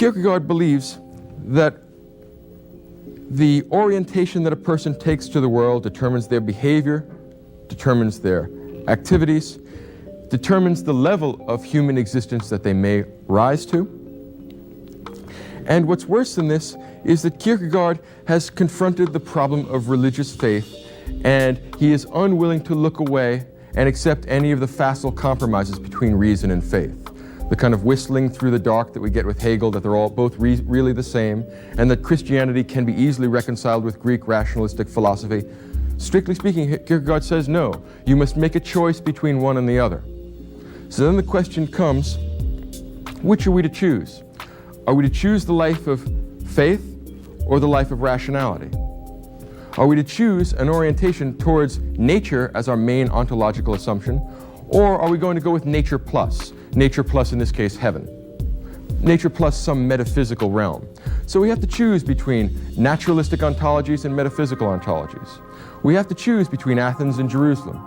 Kierkegaard believes that the orientation that a person takes to the world determines their behavior, determines their activities, determines the level of human existence that they may rise to. And what's worse than this is that Kierkegaard has confronted the problem of religious faith, and he is unwilling to look away and accept any of the facile compromises between reason and faith. The kind of whistling through the dark that we get with Hegel, that they're all both really the same, and that Christianity can be easily reconciled with Greek rationalistic philosophy. Strictly speaking, Kierkegaard says no. You must make a choice between one and the other. So then the question comes, which are we to choose? Are we to choose the life of faith or the life of rationality? Are we to choose an orientation towards nature as our main ontological assumption, or are we going to go with nature plus? Nature plus, in this case, heaven. Nature plus some metaphysical realm. So we have to choose between naturalistic ontologies and metaphysical ontologies. We have to choose between Athens and Jerusalem.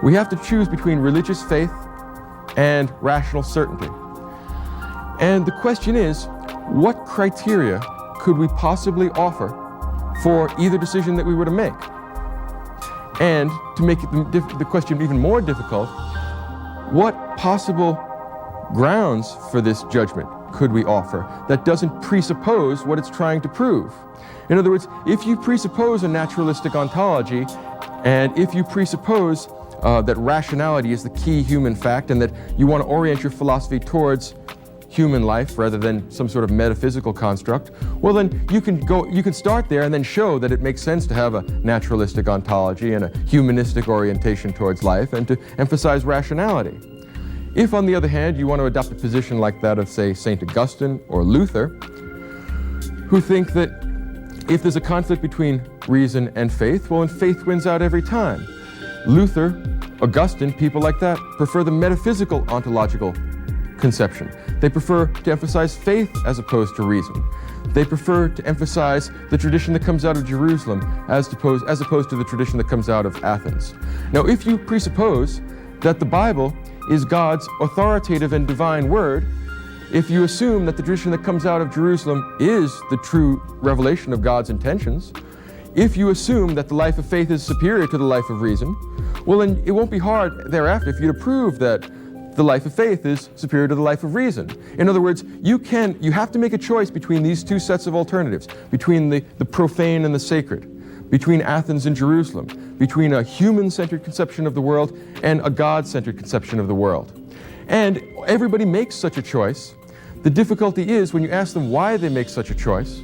We have to choose between religious faith and rational certainty. And the question is, what criteria could we possibly offer for either decision that we were to make? And to make the question even more difficult, what possible grounds for this judgment could we offer that doesn't presuppose what it's trying to prove? In other words, if you presuppose a naturalistic ontology, and if you presuppose that rationality is the key human fact, and that you want to orient your philosophy towards human life rather than some sort of metaphysical construct, well then you can start there and then show that it makes sense to have a naturalistic ontology and a humanistic orientation towards life and to emphasize rationality. If, on the other hand, you want to adopt a position like that of, say, St. Augustine or Luther, who think that if there's a conflict between reason and faith, well, then faith wins out every time. Luther, Augustine, people like that, prefer the metaphysical ontological conception. They prefer to emphasize faith as opposed to reason. They prefer to emphasize the tradition that comes out of Jerusalem as opposed to the tradition that comes out of Athens. Now, if you presuppose that the Bible is God's authoritative and divine word, if you assume that the tradition that comes out of Jerusalem is the true revelation of God's intentions, if you assume that the life of faith is superior to the life of reason, well then it won't be hard thereafter for you to prove that the life of faith is superior to the life of reason. In other words, you have to make a choice between these two sets of alternatives, between the profane and the sacred, between Athens and Jerusalem, between a human-centered conception of the world and a God-centered conception of the world. And everybody makes such a choice. The difficulty is when you ask them why they make such a choice,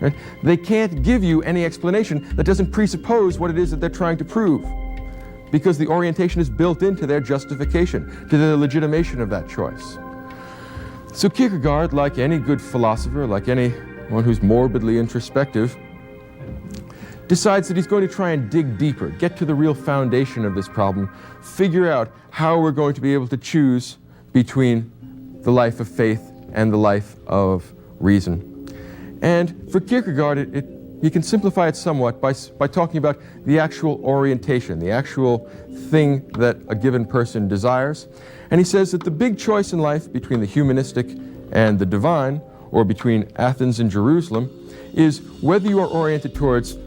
right, they can't give you any explanation that doesn't presuppose what it is that they're trying to prove, because the orientation is built into their justification, to their legitimation of that choice. So Kierkegaard, like any good philosopher, like anyone who's morbidly introspective, decides that he's going to try and dig deeper, get to the real foundation of this problem, figure out how we're going to be able to choose between the life of faith and the life of reason. And for Kierkegaard, he can simplify it somewhat by talking about the actual orientation, the actual thing that a given person desires. And he says that the big choice in life between the humanistic and the divine, or between Athens and Jerusalem, is whether you are oriented towards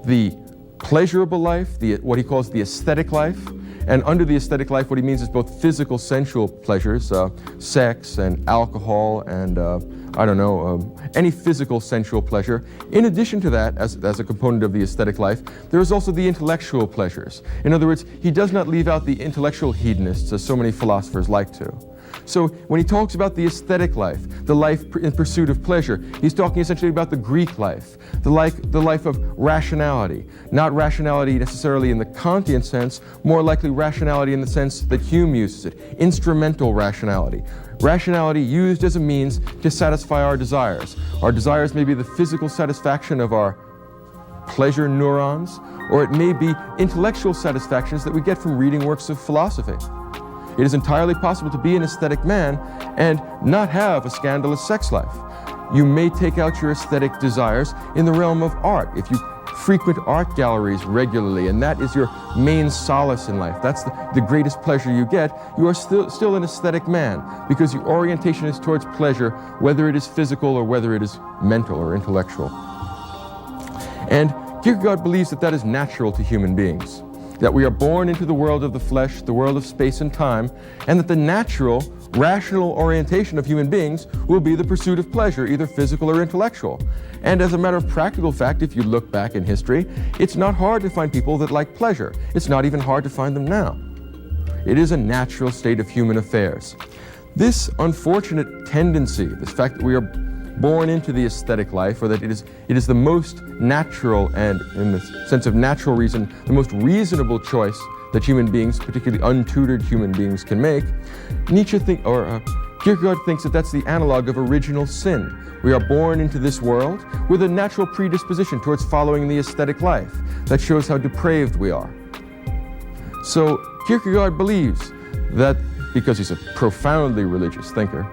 the pleasurable life, what he calls the aesthetic life, and under the aesthetic life what he means is both physical sensual pleasures, sex and alcohol and any physical sensual pleasure. In addition to that, as a component of the aesthetic life, there is also the intellectual pleasures. In other words, he does not leave out the intellectual hedonists as so many philosophers like to. So when he talks about the aesthetic life, the life in pursuit of pleasure, he's talking essentially about the Greek life, the life of rationality. Not rationality necessarily in the Kantian sense, more likely rationality in the sense that Hume uses it, instrumental rationality. Rationality used as a means to satisfy our desires. Our desires may be the physical satisfaction of our pleasure neurons, or it may be intellectual satisfactions that we get from reading works of philosophy. It is entirely possible to be an aesthetic man and not have a scandalous sex life. You may take out your aesthetic desires in the realm of art. If you frequent art galleries regularly, and that is your main solace in life, that's the greatest pleasure you get, you are still an aesthetic man, because your orientation is towards pleasure, whether it is physical or whether it is mental or intellectual. And Kierkegaard believes that that is natural to human beings, that we are born into the world of the flesh, the world of space and time, and that the natural, rational orientation of human beings will be the pursuit of pleasure, either physical or intellectual. And as a matter of practical fact, if you look back in history, it's not hard to find people that like pleasure. It's not even hard to find them now. It is a natural state of human affairs. This unfortunate tendency, this fact that we are born into the aesthetic life, or that it is the most natural and, in the sense of natural reason, the most reasonable choice that human beings, particularly untutored human beings, can make, Kierkegaard thinks that that's the analog of original sin. We are born into this world with a natural predisposition towards following the aesthetic life. That shows how depraved we are. So Kierkegaard believes that, because he's a profoundly religious thinker,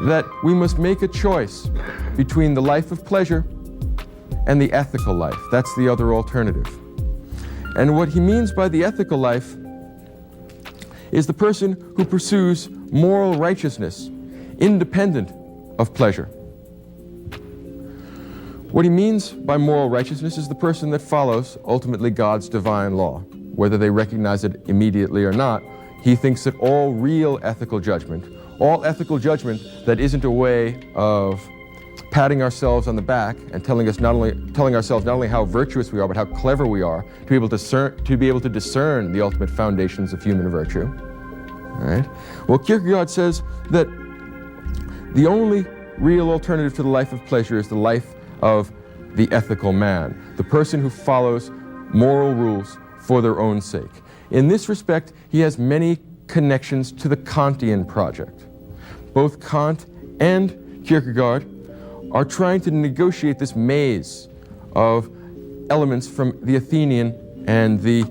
that we must make a choice between the life of pleasure and the ethical life. That's the other alternative. And what he means by the ethical life is the person who pursues moral righteousness independent of pleasure. What he means by moral righteousness is the person that follows ultimately God's divine law. Whether they recognize it immediately or not, he thinks that all real ethical judgment, all ethical judgment that isn't a way of patting ourselves on the back and telling ourselves not only how virtuous we are, but how clever we are, to be able to discern the ultimate foundations of human virtue. All right? Well, Kierkegaard says that the only real alternative to the life of pleasure is the life of the ethical man, the person who follows moral rules for their own sake. In this respect, he has many connections to the Kantian project. Both Kant and Kierkegaard are trying to negotiate this maze of elements from the Athenian and the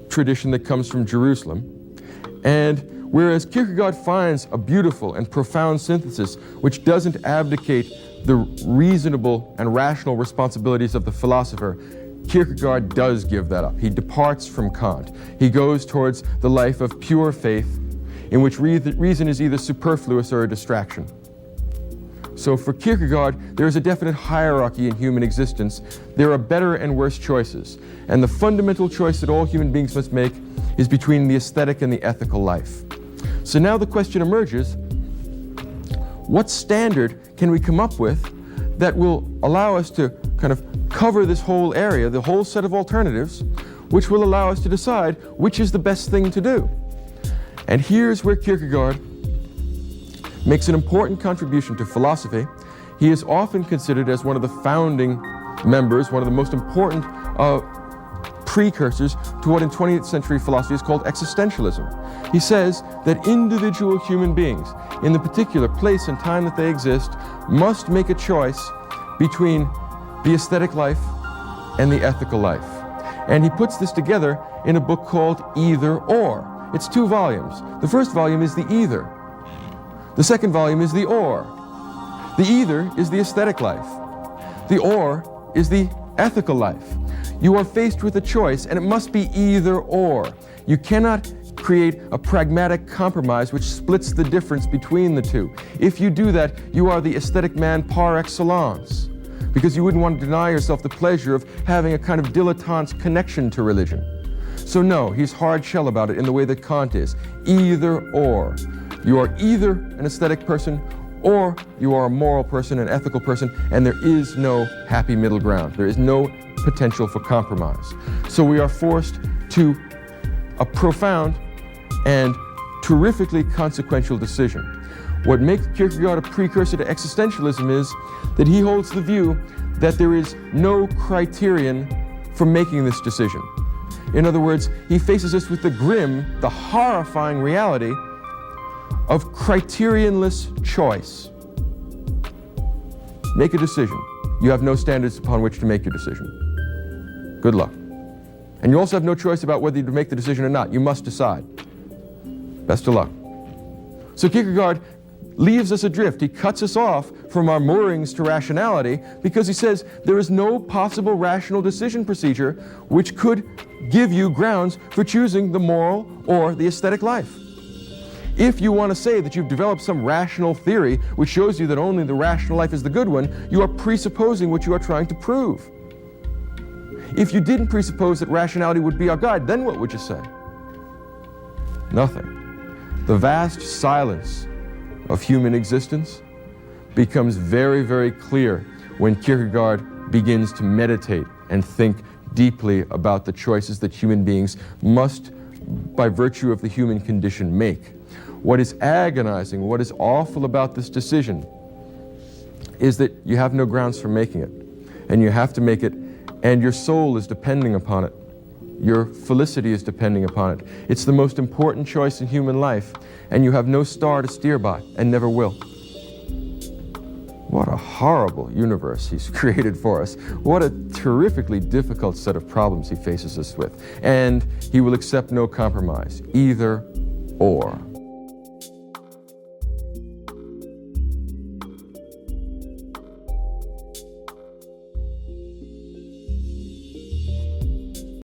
tradition that comes from Jerusalem. And whereas Kierkegaard finds a beautiful and profound synthesis which doesn't abdicate the reasonable and rational responsibilities of the philosopher, Kierkegaard does give that up. He departs from Kant. He goes towards the life of pure faith, in which reason is either superfluous or a distraction. So for Kierkegaard, there is a definite hierarchy in human existence. There are better and worse choices. And the fundamental choice that all human beings must make is between the aesthetic and the ethical life. So now the question emerges, what standard can we come up with that will allow us to kind of cover this whole area, the whole set of alternatives, which will allow us to decide which is the best thing to do? And here's where Kierkegaard makes an important contribution to philosophy. He is often considered as one of the founding members, one of the most important precursors to what in 20th century philosophy is called existentialism. He says that individual human beings, in the particular place and time that they exist, must make a choice between the aesthetic life and the ethical life. And he puts this together in a book called Either Or. It's 2 volumes. The first volume is the either. The second volume is the or. The either is the aesthetic life. The or is the ethical life. You are faced with a choice, and it must be either or. You cannot create a pragmatic compromise which splits the difference between the two. If you do that, you are the aesthetic man par excellence, because you wouldn't want to deny yourself the pleasure of having a kind of dilettante connection to religion. So no, he's hard shell about it in the way that Kant is. Either or. You are either an aesthetic person or you are a moral person, an ethical person, and there is no happy middle ground. There is no potential for compromise. So we are forced to a profound and terrifically consequential decision. What makes Kierkegaard a precursor to existentialism is that he holds the view that there is no criterion for making this decision. In other words, he faces us with the grim, the horrifying reality of criterionless choice. Make a decision. You have no standards upon which to make your decision. Good luck. And you also have no choice about whether to make the decision or not. You must decide. Best of luck. So Kierkegaard leaves us adrift. He cuts us off from our moorings to rationality because he says there is no possible rational decision procedure which could give you grounds for choosing the moral or the aesthetic life. If you want to say that you've developed some rational theory which shows you that only the rational life is the good one, you are presupposing what you are trying to prove. If you didn't presuppose that rationality would be our guide, then what would you say? Nothing. The vast silence of human existence becomes very, very clear when Kierkegaard begins to meditate and think deeply about the choices that human beings must, by virtue of the human condition, make. What is agonizing, what is awful about this decision is that you have no grounds for making it, and you have to make it, and your soul is depending upon it. Your felicity is depending upon it. It's the most important choice in human life, and you have no star to steer by, and never will. What a horrible universe he's created for us. What a terrifically difficult set of problems he faces us with. And he will accept no compromise, either or.